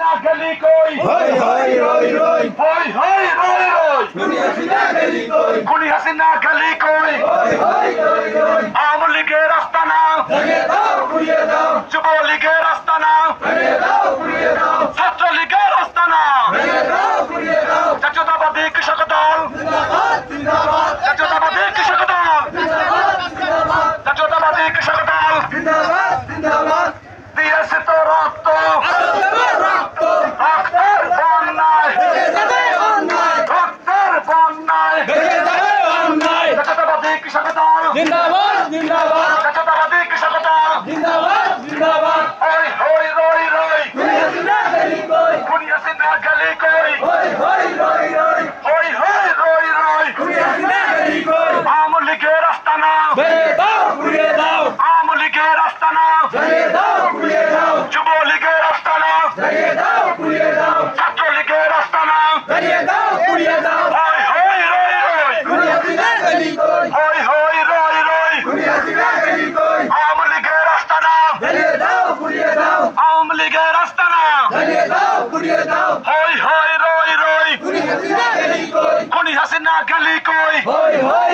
হাসিনা গলি কই হই হই রই রই হই হই রই রই খুনি হাসিনা গলি কই খুনি হাসিনা গলি কই হই হই রই রই আওয়ামী লীগের আস্তানা ভেঙে দাও পুড়িয়ে দাও যুবলীগের আস্তানা ভেঙে দাও পুড়িয়ে দাও ছাত্রলীগের আস্তানা ভেঙে দাও পুড়িয়ে দাও জাতীয়তাবাদী কৃষক দল জিন্দাবাদ জিন্দাবাদ জাতীয়তাবাদী কৃষক দল জিন্দাবাদ জিন্দাবাদ জাতীয়তাবাদী কৃষক দল জিন্দাবাদ জিন্দাবাদ দিয়েছে তো রক্ত রক্ত রক্তের বন্যায় ভেঙে যাবে অন্যায় রক্তের বন্যায় ভেঙে যাবে অন্যায় জাতীয়তাবাদী কৃষক দল জিন্দাবাদ জিন্দাবাদ জাতীয়তাবাদী কৃষক দল জিন্দাবাদ জিন্দাবাদ হই হই রই রই খুনি হাসিনা গলি কই খুনি হাসিনা গলি কই হই হই রই রই হই হই রই রই খুনি হাসিনা গলি কই আওয়ামী লীগের আস্তানা ভেঙে দাও পুড়িয়ে দাও আওয়ামী লীগের আস্তানা ভেঙে দাও পুড়িয়ে দাও যুবলীগের আস্তানা ভেঙে দাও পুড়িয়ে দাও ছাত্রলীগের আস্তানা ভেঙে দাও পুড়িয়ে দাও হই হই রই রই খুনি হাসিনা গলি কই হই হই রই রই খুনি হাসিনা গলি কই আওয়ামী লীগের আস্তানা ভেঙে দাও পুড়িয়ে দাও আওয়ামী লীগের আস্তানা ভেঙে দাও পুড়িয়ে দাও হই হই রই রই খুনি হাসিনা গলি কই খুনি হাসিনা গলি কই হই হই